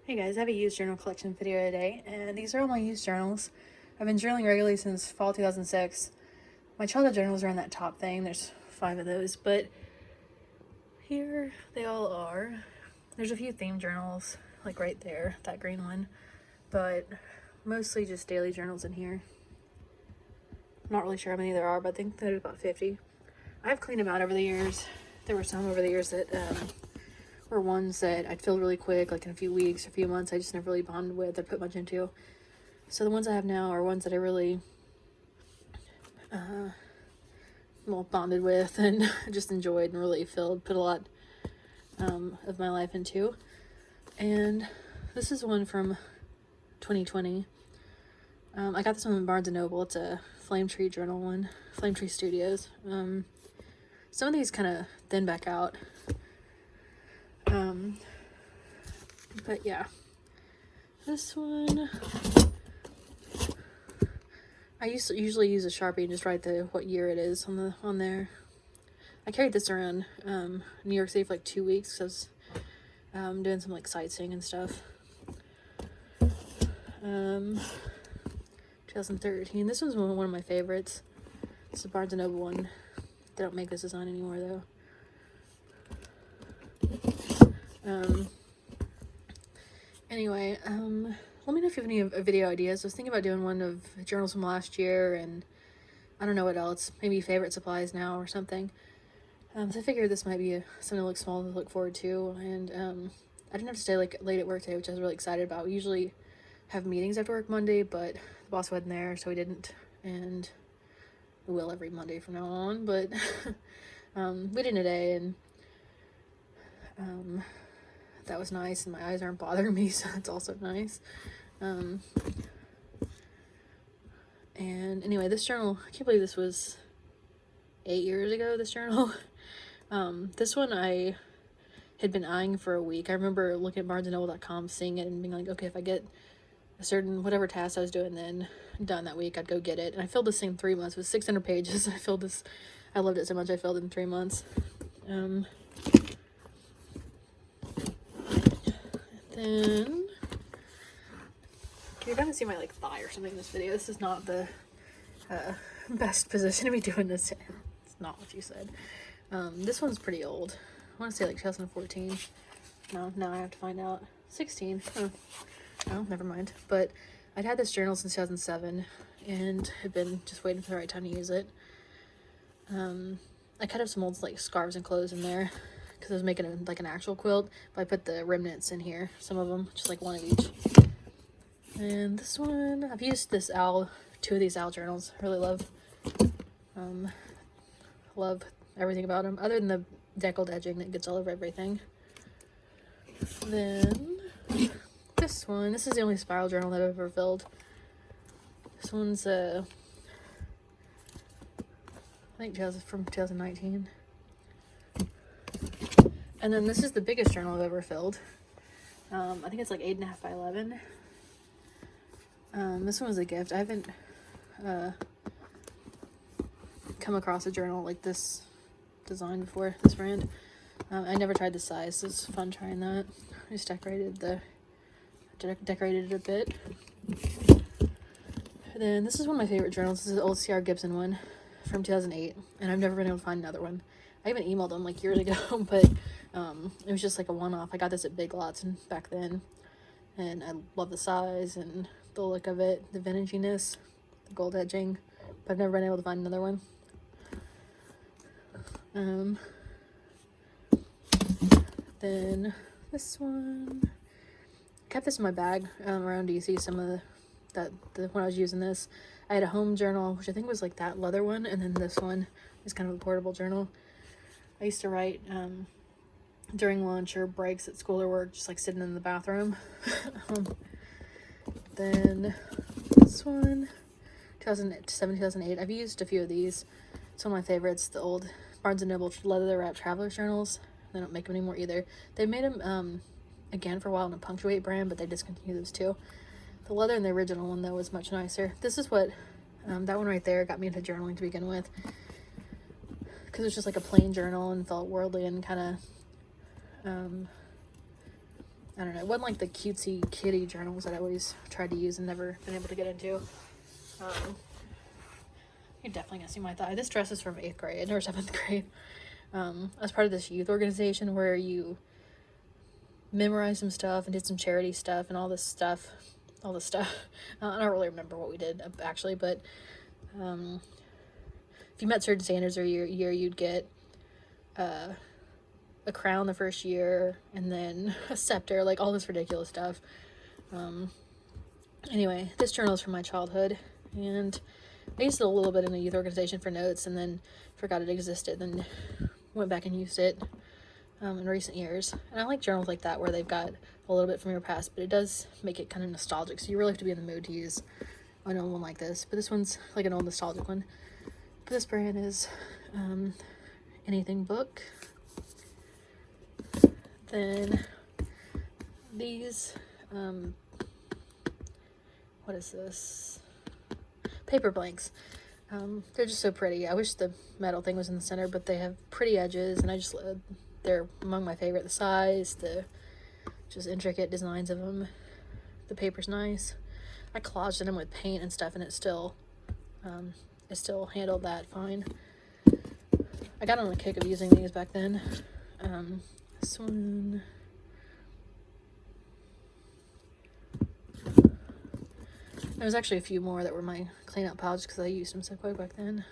Hey guys, I have a used journal collection video today, and these are all my used journals. I've been journaling regularly since fall 2006. My childhood journals are in that top thing. There's 5 of those, but here they all are. There's a few theme journals, like right there, that green one, but mostly just daily journals in here. I'm not really sure how many there are, but I think there's about 50. I've cleaned them out over the years. There were some over the years that were ones that I'd filled really quick, like in a few weeks or a few months. I just never really bonded with or put much into. So the ones I have now are ones that I really bonded with and just enjoyed and really put a lot of my life into. And this is one from 2020. I got this one in Barnes & Noble. It's a Flame Tree journal one, Flame Tree Studios. Some of these kind of thin back out. But yeah, this one, I usually use a Sharpie and just write what year it is on there. I carried this around New York City for like 2 weeks because I was doing some like sightseeing and stuff. 2013. This one's one of my favorites. It's a Barnes & Noble one. They don't make this design anymore though. Anyway, let me know if you have any video ideas. I was thinking about doing one of journals from last year, and I don't know what else. Maybe favorite supplies now or something. So I figured this might be something to look small to look forward to, and I didn't have to stay like late at work today, which I was really excited about. We usually have meetings after work Monday, but the boss wasn't there, so we didn't, and we will every Monday from now on. But we did today, and that was nice, and my eyes aren't bothering me, so that's also nice. And anyway, this journal, I can't believe this was 8 years ago, this journal. This one I had been eyeing for a week. I remember looking at barnesandnoble.com, seeing it, and being like, okay, if I get a certain, whatever task I was doing then done that week, I'd go get it. And I filled this thing in 3 months. It was 600 pages. I loved it so much, I filled it in 3 months. Then you're gonna see my like thigh or something in this video. This is not the best position to be doing this in. It's not what you said. This one's pretty old. I want to say like 2014. No, now I have to find out. 16. Oh, never mind. But I'd had this journal since 2007 and had been just waiting for the right time to use it. I cut up some old like scarves and clothes in there because I was making like an actual quilt, but I put the remnants in here, some of them, just like one of each. And this one, I've used two of these owl journals. I really love everything about them, other than the deckled edging that gets all over everything. Then this one, this is the only spiral journal that I've ever filled. This one's I think from 2019. And then this is the biggest journal I've ever filled. I think it's like 8.5 by 11. This one was a gift. I haven't come across a journal like this design before, this brand. I never tried the size, so it's fun trying that. I just decorated it a bit. And then this is one of my favorite journals. This is an old C.R. Gibson one from 2008, and I've never been able to find another one. I even emailed them like years ago, but it was just like a one-off. I got this at Big Lots back then, and I love the size and the look of it, the vintaginess, the gold edging, but I've never been able to find another one. Then this one, I kept this in my bag around DC. Some of when I was using this, I had a home journal, which I think was like that leather one, and then this one is kind of a portable journal. I used to write during lunch or breaks at school or work, just like sitting in the bathroom. Then this one, 2007, 2008. I've used a few of these. It's one of my favorites, the old Barnes & Noble leather wrapped traveler's journals. They don't make them anymore either. They made them again for a while in a Punctuate brand, but they discontinued those too. The leather in the original one though was much nicer. This is what that one right there got me into journaling to begin with, because it's just like a plain journal and felt worldly and kind of I don't know, it wasn't like the cutesy kitty journals that I always tried to use and never been able to get into. You're definitely gonna see my thigh. This dress is from 8th grade or 7th grade. I was part of this youth organization where you memorized some stuff and did some charity stuff and all this stuff. I don't really remember what we did actually, but if you met certain standards or year, you'd get a crown the first year and then a scepter, like all this ridiculous stuff. Anyway, this journal is from my childhood, and I used it a little bit in a youth organization for notes and then forgot it existed, then went back and used it in recent years. And I like journals like that where they've got a little bit from your past, but it does make it kind of nostalgic, so you really have to be in the mood to use an old one like this. But this one's like an old nostalgic one. But this brand is Anything Book. Then these, what is this? Paper blanks. They're just so pretty. I wish the metal thing was in the center, but they have pretty edges, and they're among my favorite. The size, the just intricate designs of them. The paper's nice. I collaged them with paint and stuff, and it still handled that fine. I got on the kick of using these back then. This one. There was actually a few more that were my clean-out pouch because I used them so quick back then.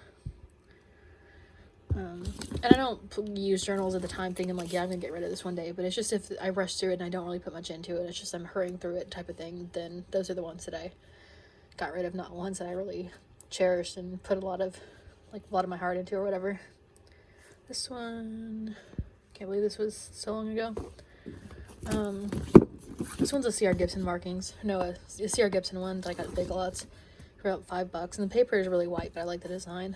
And I don't use journals at the time thinking like, yeah, I'm gonna get rid of this one day, but it's just if I rush through it and I don't really put much into it, it's just I'm hurrying through it type of thing, then those are the ones that I got rid of, not ones that I really cherished and put a lot of my heart into or whatever. This one, can't believe this was so long ago. This one's a C.R. Gibson markings. No, a C.R. Gibson one that I got at Big Lots for about $5, and the paper is really white, but I like the design.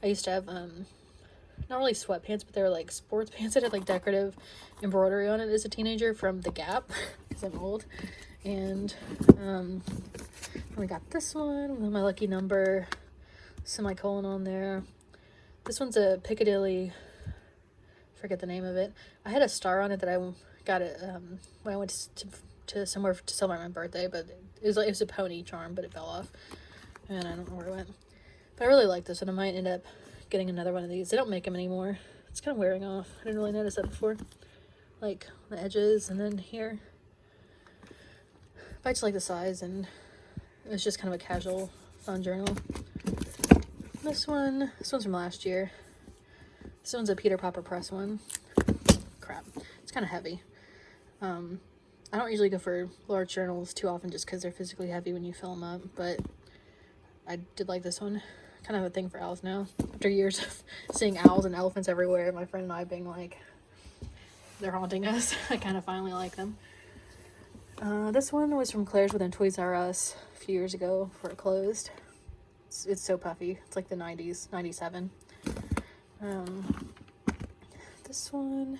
I used to have not really sweatpants, but they were like sports pants that had like decorative embroidery on it as a teenager from The Gap, because I'm old. And we got this one with my lucky number, semicolon on there. This one's a Piccadilly, forget the name of it. I had a star on it that I got it when I went to somewhere to celebrate my birthday, but it was a pony charm, but it fell off, and I don't know where it went. But I really like this one. I might end up getting another one of these. They don't make them anymore. It's kind of wearing off. I didn't really notice that before. Like the edges and then here. But I just like the size, and it was just kind of a casual, fun journal. This one's from last year. This one's a Peter Popper Press one. Crap. It's kind of heavy. I don't usually go for large journals too often just because they're physically heavy when you fill them up, but I did like this one. Kind of a thing for owls now. After years of seeing owls and elephants everywhere, my friend and I being like, they're haunting us, I kind of finally like them. This one was from Claire's within Toys R Us a few years ago before it closed. It's so puffy. It's like the 90s, 97. This one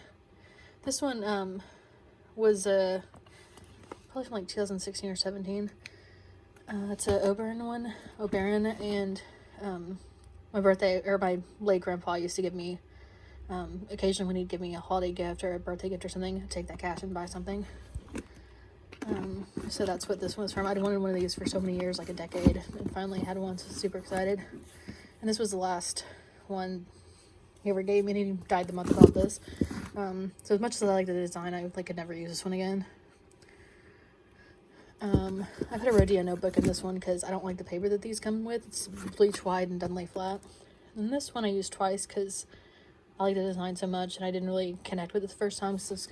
was probably from like 2016 or 17. It's a Oberon, and my birthday, or my late grandpa used to give me, occasionally when he'd give me a holiday gift or a birthday gift or something, I'd take that cash and buy something. So that's what this one was from. I'd wanted one of these for so many years, like a decade, and finally had one, so super excited. And this was the last one he ever gave me, and he died the month about this. So as much as I like the design, I could never use this one again. I put a Rodeo Notebook in this one because I don't like the paper that these come with. It's bleach wide and done lay flat. And this one I used twice because I like the design so much, and I didn't really connect with it the first time, so it's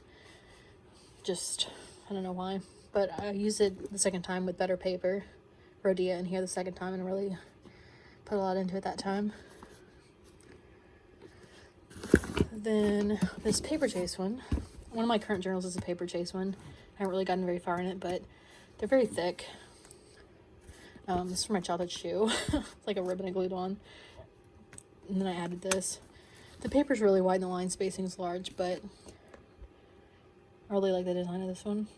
just, I don't know why. But I used it the second time with better paper. Rodeo in here the second time, and really put a lot into it that time. Then this paper chase one. One of my current journals is a paper chase one. I haven't really gotten very far in it, but they're very thick. This is from my childhood shoe. It's like a ribbon I glued on. And then I added this. The paper's really wide and the line spacing is large, but I really like the design of this one.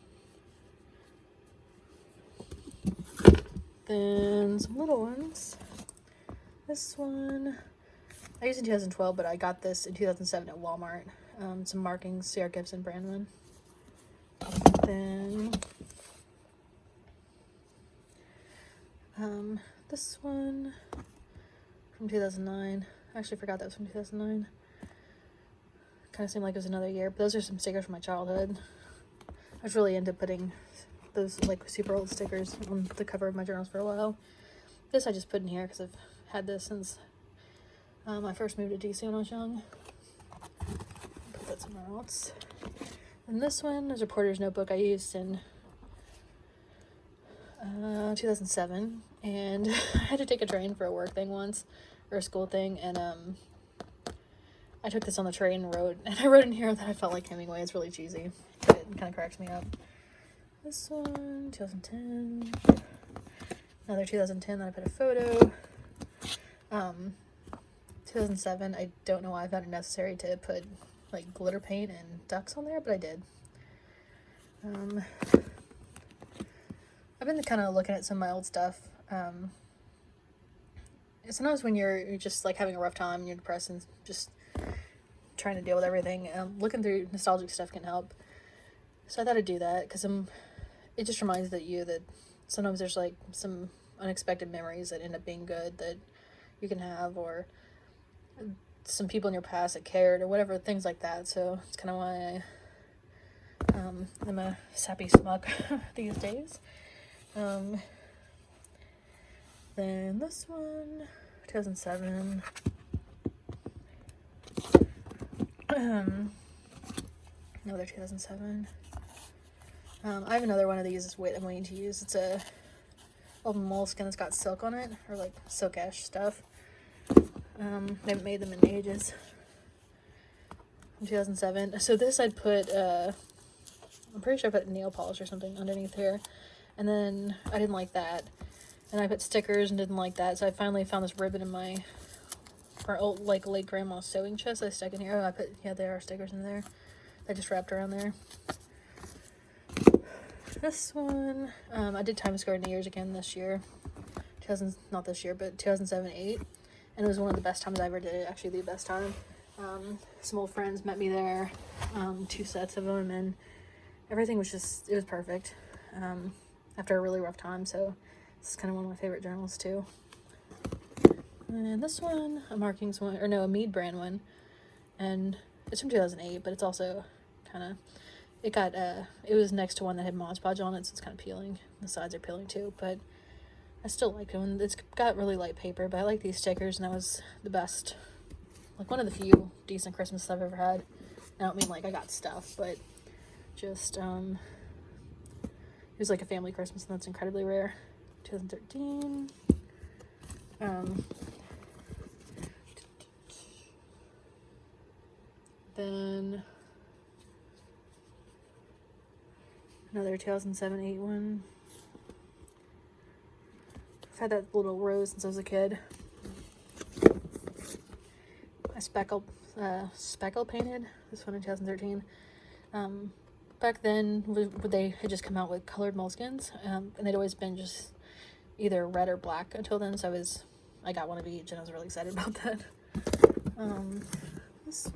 Then some little ones. This one I used in 2012, but I got this in 2007 at Walmart. Some markings, C.R. Gibson brand one. Then this one from 2009. I actually forgot that was from 2009. Kind of seemed like it was another year, but those are some stickers from my childhood. I was really into putting those like super old stickers on the cover of my journals for a while. This I just put in here because I've had this since I first moved to DC when I was young. Put that somewhere else. And this one is a Reporter's Notebook I used in 2007, and I had to take a train for a work thing once, or a school thing, and I took this on the train and I wrote in here that I felt like Hemingway. It's really cheesy, but it kind of cracks me up. This one, 2010. Another 2010 that I put a photo. 2007, I don't know why I found it necessary to put like glitter paint and ducks on there, but I did. I've been kind of looking at some of my old stuff. Sometimes when you're just like having a rough time and you're depressed and just trying to deal with everything, looking through nostalgic stuff can help. So I thought I'd do that because it just reminds you that sometimes there's like some unexpected memories that end up being good that you can have, or some people in your past that cared, or whatever, things like that. So it's kind of why I'm a sappy smuck these days. Then this one, 2007. Another 2007. I have another one of these I'm waiting to use. It's a old moleskin that's got silk on it, or like silk-ish stuff. They haven't made them in ages. In 2007. So this I'd put, I'm pretty sure I put nail polish or something underneath here. And then I didn't like that. And I put stickers and didn't like that. So I finally found this ribbon in my old, like, late grandma's sewing chest I stuck in here. Oh, yeah, there are stickers in there. I just wrapped around there. This one, I did Times Square New Year's again this year. Not this year, but 2007-8. And it was one of the best times I ever did it. Actually, the best time. Some old friends met me there. 2 sets of them, and everything was just, it was perfect. After a really rough time, so this is kind of one of my favorite journals too. And this one, a Markings one, or no, a Mead brand one, and it's from 2008, but it's also kind of, it was next to one that had Mod Podge on it, so it's kind of peeling. The sides are peeling too, but I still like it. And it's got really light paper, but I like these stickers, and that was the best, like one of the few decent Christmases I've ever had. I don't mean like I got stuff, but just, it was like a family Christmas, and that's incredibly rare. 2013. Then another 2007-8 one. I've had that little rose since I was a kid. I speckle painted this one in 2013. Back then, they had just come out with colored moleskins, and they'd always been just either red or black until then, so I got one of each, and I was really excited about that. This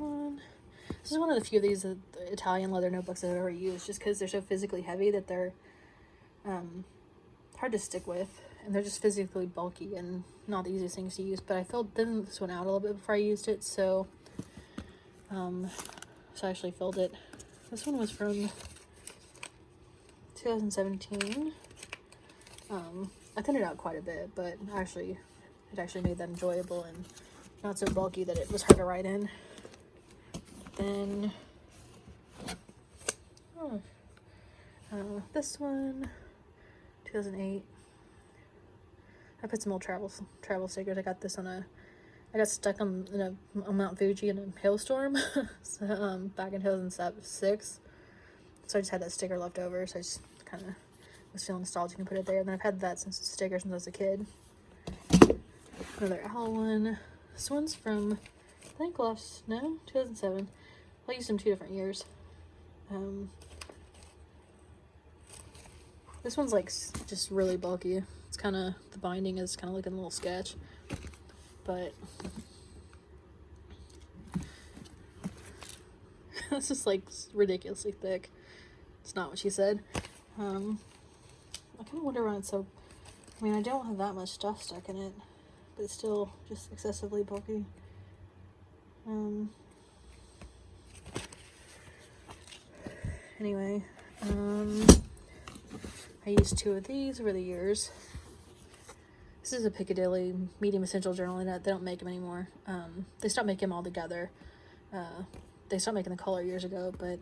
is one of the few of these Italian leather notebooks I've ever used, just because they're so physically heavy that they're hard to stick with, and they're just physically bulky and not the easiest things to use. But I filled this one out a little bit before I used it, so I actually filled it. This one was from 2017. I thinned it out quite a bit, but it actually made that enjoyable and not so bulky that it was hard to write in. Then this one, 2008. I put some old travel stickers. I got this I got stuck on Mount Fuji in a hailstorm so, back in 2006. So I just had that sticker left over, so I just kind of was feeling nostalgic and put it there. And then I've had that sticker since I was a kid. Another owl one. This one's from, I think 2007. I used them 2 different years. This one's like just really bulky. It's kind of, the binding is kind of like a little sketch, but it's just like ridiculously thick. It's not what she said. I kind of wonder why it's so... I mean, I don't have that much stuff stuck in it, but it's still just excessively bulky. Anyway, I used 2 of these over the years. This is a Piccadilly medium essential journaling net. They don't make them anymore. They stopped making them altogether. They stopped making the color years ago, but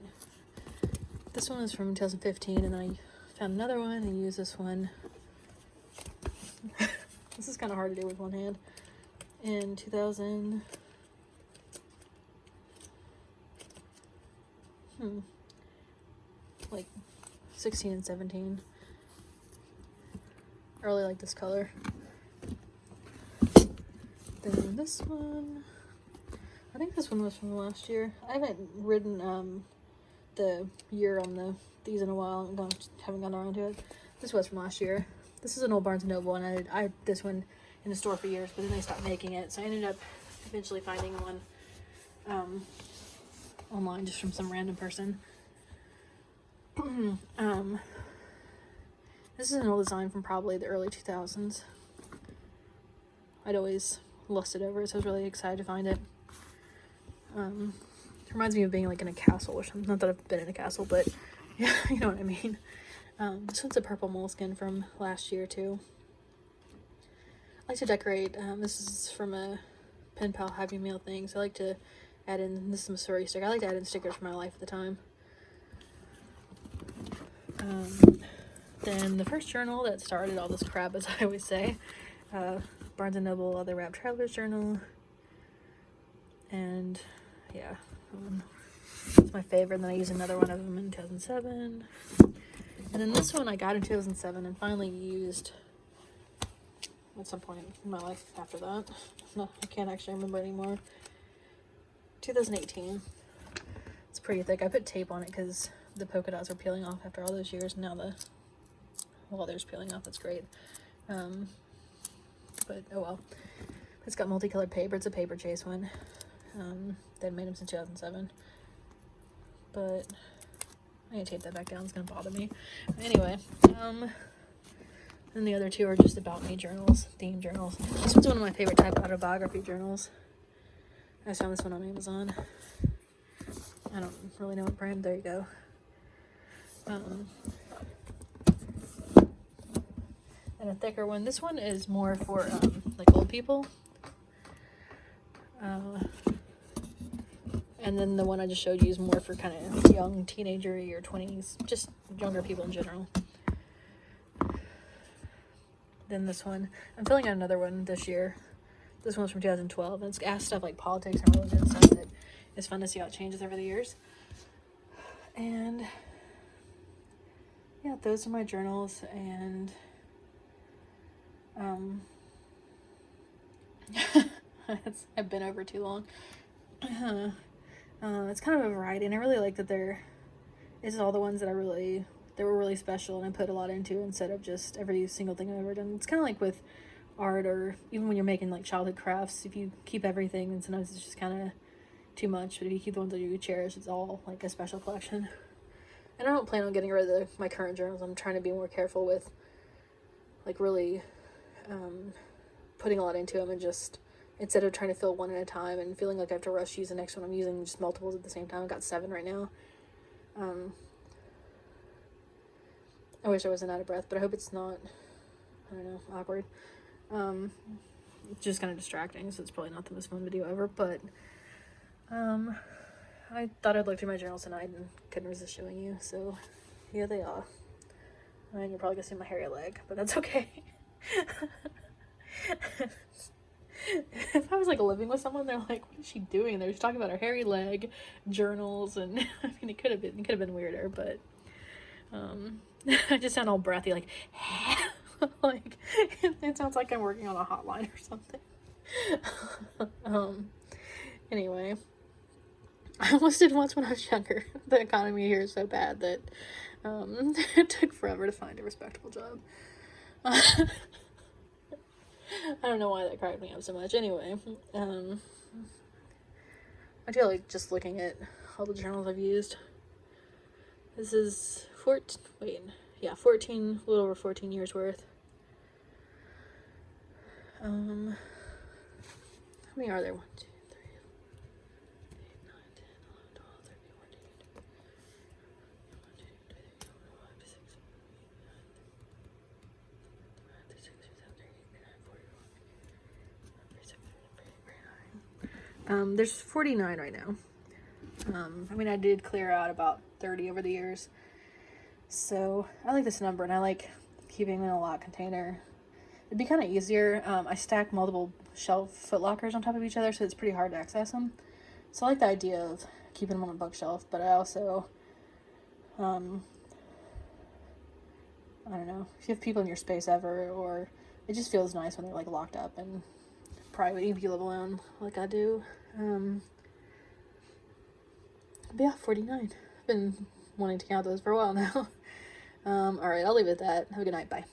this one is from 2015, and then I found another one and used this one. This is kind of hard to do with one hand. In 2000... like 16 and 17. I really like this color. Then this one, I think this one was from last year. I haven't written the year on these in a while. Haven't gone around to it. This was from last year. This is an old Barnes & Noble, and I had this one in the store for years, but then they stopped making it, so I ended up eventually finding one online just from some random person. This is an old design from probably the early 2000s. I'd always lusted over it, so I was really excited to find it. It reminds me of being like in a castle or something. Not that I've been in a castle, but yeah, you know what I mean. This one's a purple moleskin from last year too. I like to decorate. This is from a pen pal Happy Meal thing, so I like to add in, this is some story sticker. I like to add in stickers from my life at the time. Then the first journal that started all this crap, as I always say, Barnes & Noble Other Wrap Traveler's Journal, and yeah, it's my favorite. And then I used another one of them in 2007, and then this one I got in 2007 and finally used at some point in my life after that. No, I can't actually remember anymore. 2018. It's pretty thick. I put tape on it because the polka dots were peeling off after all those years, and now the leather's peeling off. That's great. But oh well. It's got multicolored paper. It's a paper chase one. They've made them since 2007. But I need to tape that back down. It's gonna bother me. Anyway, and the other 2 are just about me journals, theme journals. This one's one of my favorite type of autobiography journals. I just found this one on Amazon. I don't really know what brand. There you go. And a thicker one. This one is more for like old people. And then the one I just showed you is more for kind of young teenager or 20s, just younger people in general. Then this one, I'm filling out another one this year. This one's from 2012, and it's asked stuff like politics and religion, stuff that is fun to see how it changes over the years. And yeah, those are my journals, and I've been over too long. It's kind of a variety, and I really like that this is all the ones that they were really special, and I put a lot into instead of just every single thing I've ever done. It's kind of like with art, or even when you're making like childhood crafts, if you keep everything, and sometimes it's just kind of too much, but if you keep the ones that you cherish, it's all like a special collection. And I don't plan on getting rid of my current journals. I'm trying to be more careful with like really putting a lot into them, and just instead of trying to fill one at a time and feeling like I have to rush use the next one, I'm using just multiples at the same time. I've got 7 right now. I wish I wasn't out of breath, but I hope it's not, I don't know, awkward. It's just kind of distracting, so it's probably not the most fun video ever, but I thought I'd look through my journals tonight and couldn't resist showing you, so here they are. And you're probably gonna see my hairy leg, but that's okay. If I was like living with someone, they're like, what is she doing? They're just talking about her hairy leg, journals, and I mean, it could have been weirder, but I just sound all breathy, like like it sounds like I'm working on a hotline or something. Anyway, I almost did once when I was younger. The economy here is so bad that it took forever to find a respectable job. I don't know why that cracked me up so much. Anyway, I feel like just looking at all the journals I've used. This is 14, a little over 14 years worth. How many are there? 1, 2, 3, 8, 9, 10, 11, 12, 13, 14, 1, 2, 3, 4, 5, 6, 7, 8, 9. There's 49 right now. I mean, I did clear out about 30 over the years. So I like this number, and I like keeping them in a locked container. It'd be kind of easier. I stack multiple shelf foot lockers on top of each other, so it's pretty hard to access them. So I like the idea of keeping them on a bookshelf, but I also, I don't know, if you have people in your space ever, or it just feels nice when they're like locked up and private, even if you live alone like I do. But yeah, 49. I've been wanting to count those for a while now. Alright, I'll leave it at that. Have a good night. Bye.